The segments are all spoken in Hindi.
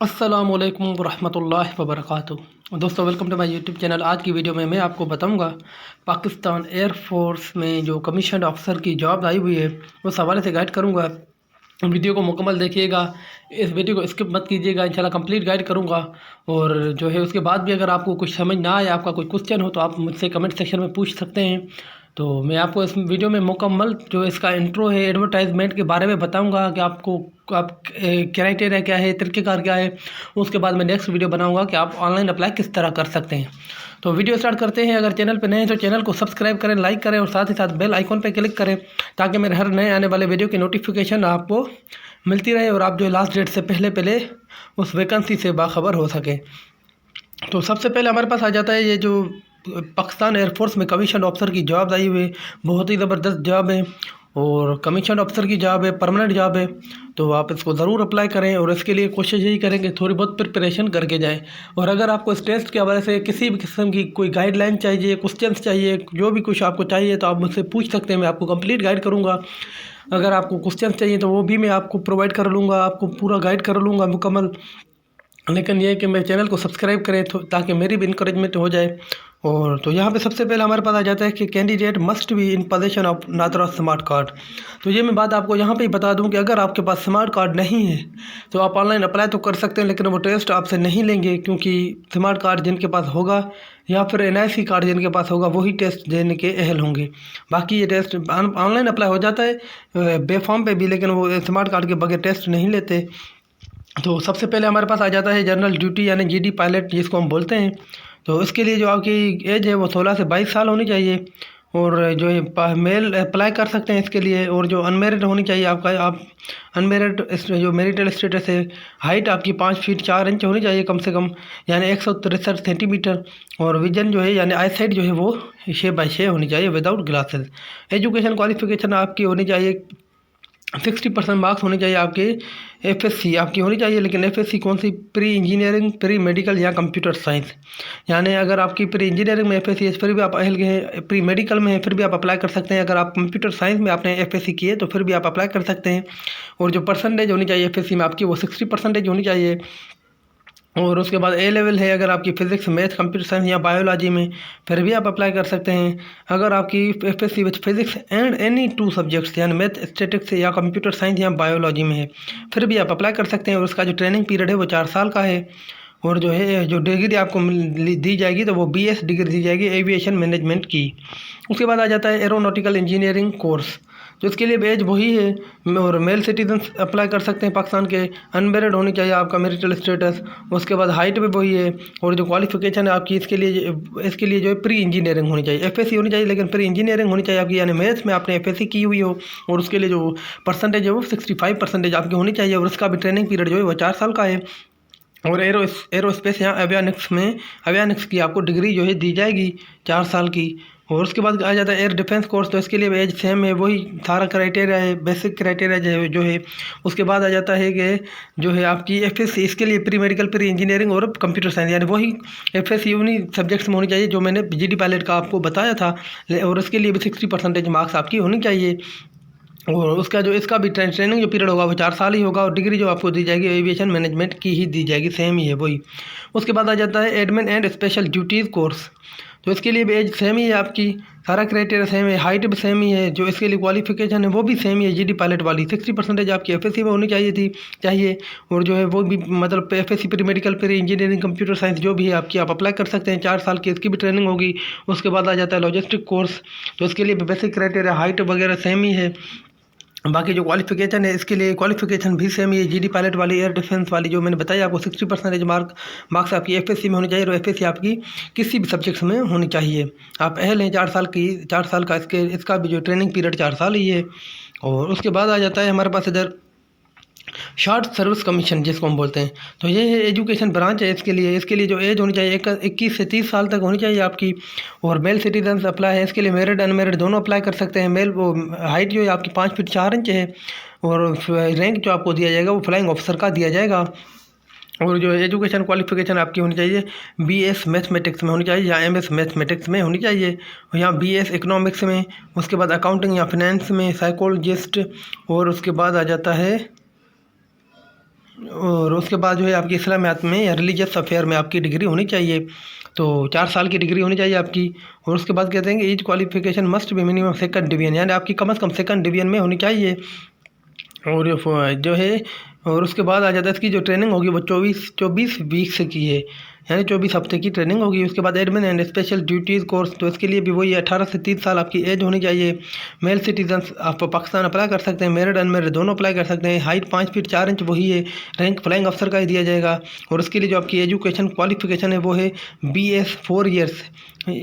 अस्सलामुअलैकुम वरहमतुल्लाहि वबरकातुहू। दोस्तों, welcome to my YouTube channel. आज की वीडियो में मैं आपको बताऊंगा पाकिस्तान एयरफोर्स में जो कमीशन ऑफिसर की जॉब आई हुई है उस हवाले से गाइड करूंगा। वीडियो को मुकम्मल देखिएगा, इस वीडियो को स्किप मत कीजिएगा। इंशाल्लाह कंप्लीट गाइड करूंगा। और जो है उसके बाद भी अगर आपको कुछ समझ ना आए, आपका कोई क्वेश्चन हो, तो आप मुझसे कमेंट सेक्शन में पूछ सकते हैं। तो मैं आपको इस वीडियो में मुकम्मल जो इसका इंट्रो है, एडवर्टाइजमेंट के बारे में बताऊंगा कि आपको आप क्राइटेरिया क्या है, तरीक़ेकार क्या है। उसके बाद मैं नेक्स्ट वीडियो बनाऊंगा कि आप ऑनलाइन अप्लाई किस तरह कर सकते हैं। तो वीडियो स्टार्ट करते हैं। अगर चैनल पर नए हैं तो चैनल को सब्सक्राइब करें, लाइक करें और साथ ही साथ बेल आइकॉन पर क्लिक करें ताकि मेरे हर नए आने वाले वीडियो की नोटिफिकेशन आपको मिलती रहे और आप जो लास्ट डेट से पहले पहले उस वैकेंसी से बाखबर हो सके। तो सबसे पहले हमारे पास आ जाता है ये जो पाकिस्तान एयरफोर्स में कमीशन ऑफिसर की जॉब आई हुई है। बहुत ही ज़बरदस्त जॉब है और कमीशन ऑफिसर की जॉब है, परमानेंट जॉब है। तो आप इसको ज़रूर अप्लाई करें और इसके लिए कोशिश यही करेंगे थोड़ी बहुत प्रिपरेशन करके जाएं। और अगर आपको इस टेस्ट के हवाले से किसी भी किस्म की कोई गाइडलाइन चाहिए, क्वेश्चंस चाहिए, जो भी कुछ आपको चाहिए तो आप मुझसे पूछ सकते हैं। मैं आपको कंप्लीट गाइड करूँगा। अगर आपको क्वेश्चन चाहिए तो वो भी मैं आपको प्रोवाइड कर लूँगा, आपको पूरा गाइड कर लूँगा मुकम्मल। लेकिन ये है कि मेरे चैनल को सब्सक्राइब करें ताकि मेरी भी इंकरेजमेंट हो जाए। और तो यहाँ पे सबसे पहले हमारे पास आ जाता है कि candidate must be in possession of NADRA smart card. तो ये मैं बात आपको यहाँ पे ही बता दूँ कि अगर आपके पास स्मार्ट कार्ड नहीं है तो आप ऑनलाइन अप्लाई तो कर सकते हैं, लेकिन वो टेस्ट आपसे नहीं लेंगे, क्योंकि स्मार्ट कार्ड जिनके पास होगा या फिर NIC कार्ड जिनके पास होगा वही टेस्ट देने के अहल होंगे। बाकी ये टेस्ट ऑनलाइन अप्लाई हो जाता है बेफॉर्म पे भी, लेकिन वो स्मार्ट कार्ड के बगैर टेस्ट नहीं लेते। तो सबसे पहले हमारे पास आ जाता है जनरल ड्यूटी यानी GD पायलट जिसको हम बोलते हैं। तो इसके लिए जो आपकी एज है वो 16 से 22 साल होनी चाहिए। और जो है मेल अप्लाई कर सकते हैं इसके लिए। और जो अनमेरिड होनी चाहिए आपका, आप अनमेरिड जो मैरिटल स्टेटस है, हाइट आपकी 5 फीट 4 इंच होनी चाहिए कम से कम, यानी 163 सेंटीमीटर। और विजन जो है यानी आई साइड जो है वो 6/6 होनी चाहिए विदाउट ग्लासेस। एजुकेशन क्वालिफिकेशन आपकी होनी चाहिए 60% मार्क्स होने चाहिए आपके। FSC आपकी होनी चाहिए, लेकिन FSC कौन सी? प्री इंजीनियरिंग, प्री मेडिकल या कंप्यूटर साइंस। यानी अगर आपकी प्री इंजीनियरिंग में FSC है फिर भी आप अहल के हैं, प्री मेडिकल में है फिर भी आप अप्लाई कर सकते हैं। अगर आप कंप्यूटर साइंस में आपने FSC की है तो फिर भी आप अप्लाई कर सकते हैं। और जो परसेंटेज होनी चाहिए FSC में आपकी वो 60% होनी चाहिए। और उसके बाद A लेवल है अगर आपकी फ़िज़िक्स, मैथ, कंप्यूटर साइंस या बायोलॉजी में, फिर भी आप अप्लाई कर सकते हैं। अगर आपकी FSC with physics and any 2 subjects यानी मैथ, स्टैटिक्स या कंप्यूटर साइंस या बायोलॉजी में है, फिर भी आप अप्लाई कर सकते हैं। और उसका जो ट्रेनिंग पीरियड है वो 4 साल का है। और जो है जो डिग्री आपको दी जाएगी तो वो BS डिग्री दी जाएगी एविएशन मैनेजमेंट की। उसके बाद आ जाता है एरोनॉटिकल इंजीनियरिंग कोर्स, जो इसके लिए एज वही है। और मेल सिटीजन अप्लाई कर सकते हैं पाकिस्तान के। अनमेरिड होनी चाहिए आपका मैरिटल स्टेटस। उसके बाद हाइट भी वही है। और जो क्वालिफिकेशन है आपकी इसके लिए जो है प्री इंजीनियरिंग होनी चाहिए। FSC होनी चाहिए लेकिन प्री इंजीनियरिंग होनी चाहिए आपकी, यानी मैथ्स में आपने FSC की हुई हो। और उसके लिए जो परसेंटेज है वो 65% आपकी होनी चाहिए। और उसका भी ट्रेनिंग पीरियड जो है वो 4 साल का है। और एरोस्पेस या एवियनिक्स की आपको डिग्री जो है दी जाएगी 4 साल की। और उसके बाद आ जाता है एयर डिफेंस कोर्स, तो इसके लिए एज सेम है, वही सारा क्राइटेरिया है, बेसिक क्राइटेरिया जो है। उसके बाद आ जाता है कि जो है आपकी FSC, इसके लिए प्री मेडिकल, प्री इंजीनियरिंग और कंप्यूटर साइंस, यानी वही FSC उन्हीं सब्जेक्ट्स में होनी चाहिए जो मैंने GD पायलट का आपको बताया था। और उसके लिए भी 60% मार्क्स आपकी होनी चाहिए। और उसका जो इसका भी ट्रेनिंग जो पीरियड होगा वो 4 साल ही होगा। और डिग्री जो आपको दी जाएगी एविएशन मैनेजमेंट की ही दी जाएगी, सेम ही है वही। उसके बाद आ जाता है admin and special duties course, तो इसके लिए भी एज सेम ही है आपकी, सारा क्राइटेरिया सेम है, हाइट भी सेम ही है। जो इसके लिए क्वालिफिकेशन है वो भी सेम ही है GD पायलट वाली। 60% आपकी FSC में होनी चाहिए। और जो है वो भी मतलब FSC pre medical, pre engineering, computer science जो भी है आपकी, आप अप्लाई कर सकते हैं। 4 साल की इसकी भी ट्रेनिंग होगी। उसके बाद आ जाता है लॉजिस्टिक कोर्स, तो इसके लिए बेसिक क्राइटेरिया, हाइट वगैरह सेम ही है। बाकी जो क्वालिफिकेशन है इसके लिए क्वालिफिकेशन भी सेम ही है, GD पायलट वाली, एयर डिफेंस वाली जो मैंने बताया आपको। 60% मार्क्स आपकी FSC में होनी चाहिए। और FSC आपकी किसी भी सब्जेक्ट्स में होनी चाहिए। आप अहल हैं 4 साल का इसका भी जो ट्रेनिंग पीरियड 4 साल ही है। और उसके बाद आ जाता है हमारे पास इधर शॉर्ट सर्विस कमीशन जिसको हम बोलते हैं। तो ये है एजुकेशन ब्रांच है इसके लिए जो एज होनी चाहिए 21 से 30 साल तक होनी चाहिए आपकी। और मेल सिटीजन अप्लाई है इसके लिए, मैरिड अनमेरिड दोनों अप्लाई कर सकते हैं। मेल वो हाइट जो है आपकी 5 फीट 4 इंच है। और रैंक जो आपको दिया जाएगा वो फ्लाइंग ऑफिसर का दिया जाएगा। और जो एजुकेशन क्वालिफिकेशन आपकी होनी चाहिए BS मैथमेटिक्स में होनी चाहिए या MS मैथमेटिक्स में होनी चाहिए, या BS इकोनॉमिक्स में। उसके बाद अकाउंटिंग या फिनेंस में, साइकोलॉजिस्ट। और उसके बाद आ जाता है और उसके बाद जो है आपकी इस्लामियात में या रिलीजियस अफेयर में आपकी डिग्री होनी चाहिए। तो 4 साल की डिग्री होनी चाहिए आपकी। और उसके बाद कहते हैं कि each qualification must be minimum second division, यानी आपकी कम से कम सेकंड डिवीजन में होनी चाहिए। और जो है और उसके बाद आ जाता है इसकी जो ट्रेनिंग होगी वो 24 वीक्स की है, यानी 24 हफ्ते की ट्रेनिंग होगी। उसके बाद admin and special duties course, तो इसके लिए भी वही 18 से 30 साल आपकी एज होनी चाहिए। मेल सिटीजन्स आप पाकिस्तान अप्लाई कर सकते हैं, मेरिड अनमेरिड दोनों अप्लाई कर सकते हैं। हाइट 5 फीट 4 इंच वही है, रैंक फ्लाइंग अफसर का ही दिया जाएगा। और उसके लिए जो आपकी एजुकेशन क्वालिफिकेशन है वो है BS 4 ईयर्स,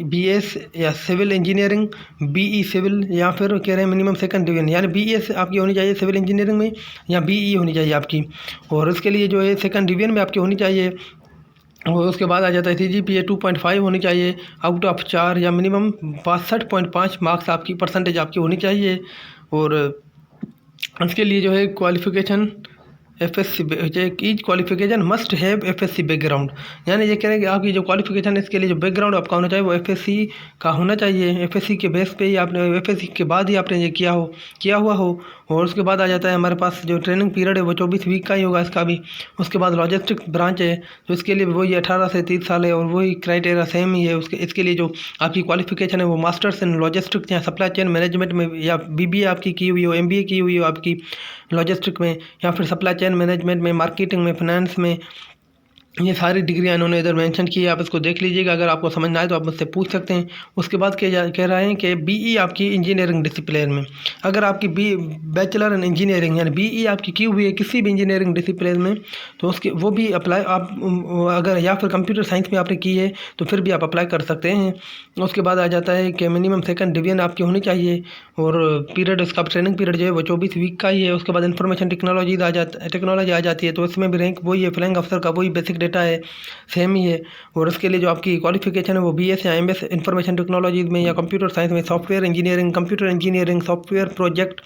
BS या सिविल इंजीनियरिंग, BE सिविल, या फिर कह रहे हैं मिनिमम सेकंड डिवीजन, यानी BS आपकी होनी चाहिए सिविल इंजीनियरिंग में, या BE होनी चाहिए आपकी। और उसके लिए जो है सेकंड डिवीजन में आपकी होनी चाहिए। और उसके बाद आ जाता है CGPA 2.5 होनी चाहिए आउट ऑफ 4, या मिनिमम 62.5 मार्क्स आपकी परसेंटेज आपकी होनी चाहिए। और इसके लिए जो है qualification FSC, each qualification must have FSC background, यानी ये कह रहे हैं कि आपकी जो क्वालिफिकेशन है इसके लिए जो बैकग्राउंड आपका होना चाहिए वो FSC का होना चाहिए। FSC के बेस पे ही आपने, FSC के बाद ही आपने ये किया हुआ हो। और उसके बाद आ जाता है हमारे पास जो ट्रेनिंग पीरियड है वो 24 वीक का ही होगा इसका भी। उसके बाद लॉजिस्टिक ब्रांच है, तो इसके लिए वही 18 से 30 साल है, और वही क्राइटेरिया सेम ही है। इसके लिए जो आपकी क्वालिफिकेशन है वो मास्टर्स इन लॉजिस्टिक या सप्लाई चेन मैनेजमेंट में, या BBA आपकी की हुई हो, MBA की हुई हो आपकी लॉजिस्टिक में, या फिर सप्लाई चेन मैनेजमेंट में, मार्केटिंग में, फाइनेंस में, ये सारी डिग्रियाँ इन्होंने इधर मेंशन की है। आप इसको देख लीजिएगा, अगर आपको समझ ना आए तो आप मुझसे पूछ सकते हैं। उसके बाद कह रहे हैं कि BE आपकी इंजीनियरिंग डिसिप्लिन में, अगर आपकी बैचलर इन इंजीनियरिंग यानी BE आपकी की हुई है किसी भी इंजीनियरिंग डिसिप्लिन में, तो उसके वो भी अप्लाई आप अगर, या फिर कंप्यूटर साइंस में आपने की है तो फिर भी आप अप्लाई कर सकते हैं। उसके बाद आ जाता है कि मिनिमम सेकंड डिवीजन आपकी होनी चाहिए। और पीरियड उसका ट्रेनिंग पीरियड जो है वो 24 वीक का ही है। उसके बाद इंफॉर्मेशन टेक्नोलॉजी आ जाती है, तो इसमें भी रैंक वही है, फ्लैंग अफसर का वही बेसिक डेटा है, सेम ही है। और उसके लिए जो आपकी क्वालिफिकेशन है वो BS या MS इंफॉर्मेशन टेक्नोलॉजी में, या कंप्यूटर साइंस में, software engineering, computer engineering, software project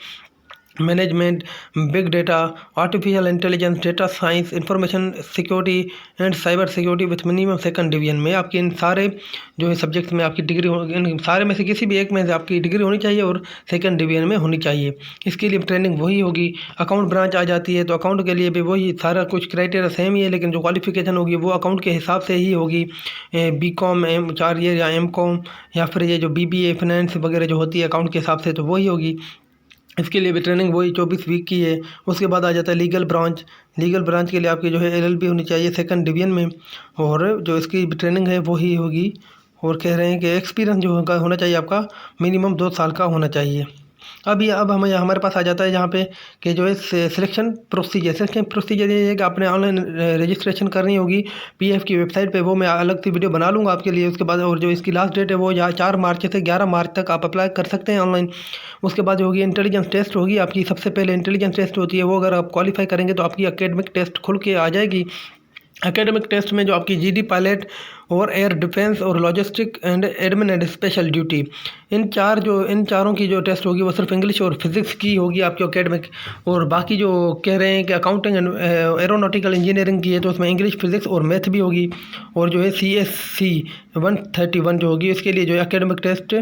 management, big data, artificial intelligence, data science, information security and cyber security with minimum second division में आपकी इन सारे जो है सब्जेक्ट्स में आपकी डिग्री इन सारे में से किसी भी एक में से आपकी डिग्री होनी चाहिए और सेकंड डिवीजन में होनी चाहिए। इसके लिए ट्रेनिंग वही होगी। अकाउंट ब्रांच आ जाती है, तो अकाउंट के लिए भी वही सारा कुछ क्राइटेरिया सेम ही है, लेकिन जो क्वालिफिकेशन होगी वो अकाउंट के हिसाब से ही होगी। BCom 4 ईयर या MCom, या फिर ये जो BBA फाइनेंस वगैरह जो होती है अकाउंट के हिसाब से, तो वही होगी। इसके लिए भी ट्रेनिंग वही 24 वीक की है। उसके बाद आ जाता है लीगल ब्रांच के लिए आपकी जो है LLB होनी चाहिए सेकंड डिवीजन में, और जो इसकी ट्रेनिंग है वही होगी। और कह रहे हैं कि एक्सपीरियंस जो होना चाहिए आपका मिनिमम 2 साल का होना चाहिए। अब हमारे पास आ जाता है जहाँ पे कि जो है सिलेक्शन प्रोसीजर ये है कि आपने ऑनलाइन रजिस्ट्रेशन करनी होगी PF की वेबसाइट पे, वो मैं अलग से वीडियो बना लूँगा आपके लिए। उसके बाद और जो इसकी लास्ट डेट है वो 4 मार्च से 11 मार्च तक आप अप्लाई कर सकते हैं ऑनलाइन। उसके बाद जो होगी इंटेलिजेंस टेस्ट होगी आपकी, सबसे पहले इंटेलिजेंस टेस्ट होती है, वो अगर आप क्वालिफाई करेंगे तो आपकी एकेडमिक टेस्ट खुल के आ जाएगी। एकेडमिक टेस्ट में जो आपकी GD पायलट और एयर डिफेंस और logistic and admin and special duty, इन चारों की जो टेस्ट होगी वो सिर्फ इंग्लिश और फिजिक्स की होगी आपकी एकेडमिक। और बाकी जो कह रहे हैं कि अकाउंटिंग एंड एरोनॉटिकल इंजीनियरिंग की है, तो उसमें इंग्लिश, फिजिक्स और मैथ भी होगी। और जो है CSC 131 जो होगी, इसके लिए जो एकेडमिक टेस्ट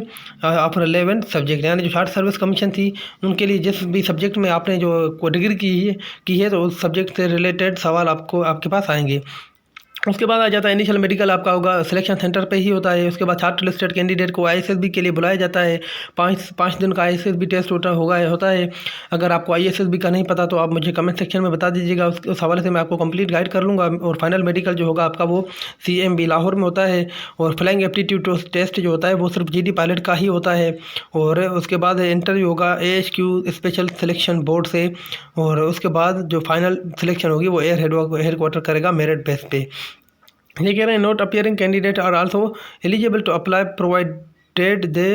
आफ्टर 11 सब्जेक्ट, यानी जो शार्ट सर्विस कमीशन थी उनके लिए जिस भी सब्जेक्ट में आपने जो डिग्री की है तो उस सब्जेक्ट से रिलेटेड सवाल आपके पास आएंगे। उसके बाद आ जाता है इनिशियल मेडिकल आपका होगा सिलेक्शन सेंटर पे ही होता है। उसके बाद शॉर्ट लिस्टेड कैंडिडेट को ISSB के लिए बुलाया जाता है। 5 दिन का ISSB टेस्ट होता है। अगर आपको ISSB का नहीं पता तो आप मुझे कमेंट सेक्शन में बता दीजिएगा, उस हवाले से मैं आपको कंप्लीट गाइड कर लूँगा। और फाइनल मेडिकल जो होगा आपका वो CMB लाहौर में होता है। और फ्लाइंग एप्टीट्यूड टेस्ट जो होता है वो सिर्फ GD पायलट का ही होता है। और उसके बाद इंटरव्यू होगा AHQ स्पेशल सिलेक्शन बोर्ड से। और उसके बाद जो फाइनल सिलेक्शन होगी वो हेडक्वार्टर करेगा मेरिट बेस पे। ये कह रहे हैं not appearing candidate are also eligible to apply provided they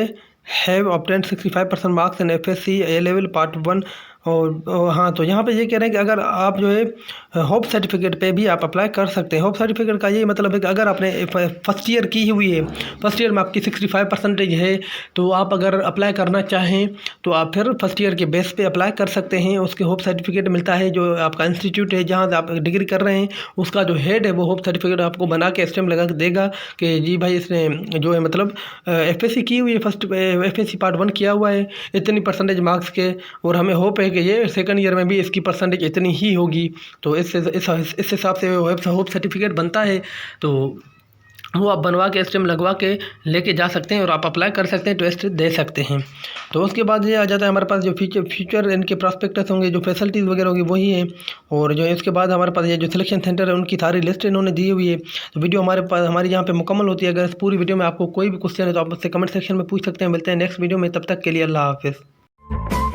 have obtained 65% marks in FSC A level part 1। और हाँ, तो यहाँ पे ये कह रहे हैं कि अगर आप जो है होप सर्टिफिकेट पे भी आप अप्लाई कर सकते हैं। होप सर्टिफिकेट का ये मतलब है कि अगर आपने फर्स्ट ईयर की हुई है, फर्स्ट ईयर में आपकी 65% है, तो आप अगर अप्लाई करना चाहें तो आप फिर फर्स्ट ईयर के बेस पे अप्लाई कर सकते हैं। उसके होप सर्टिफिकेट मिलता है, जो आपका इंस्टीट्यूट है जहाँ से आप डिग्री कर रहे हैं उसका जो हेड है वो होप सर्टिफिकेट आपको बना के स्टैम्प लगा के देगा कि जी भाई इसने जो है मतलब FSC की हुई है, फर्स्ट FSC पार्ट 1 किया हुआ है इतनी % मार्क्स के, और हमें होप है कि ये सेकंड ईयर में भी इसकी % इतनी ही होगी। तो इस हिसाब से होप सर्टिफिकेट बनता है, तो वो आप बनवा के स्टेम लगवा के लेके जा सकते हैं और आप अप्लाई कर सकते हैं, टेस्ट दे सकते हैं। तो उसके बाद ये आ जाता है हमारे पास जो फ्यूचर इनके प्रॉस्पेक्टस होंगे, जो फैसिलिटीज़ वगैरह होगी वही है। और जो इसके बाद हमारे पास ये जो सिलेक्शन सेंटर है उनकी सारी लिस्ट इन्होंने दी हुई है। तो वीडियो हमारी यहाँ पे मुकम्मल होती है। अगर इस पूरी वीडियो में आपको कोई भी क्वेश्चन है तो आप मुझसे कमेंट सेक्शन में पूछ सकते हैं। मिलते हैं नेक्स्ट वीडियो में, तब तक के लिए अल्लाह हाफिज़।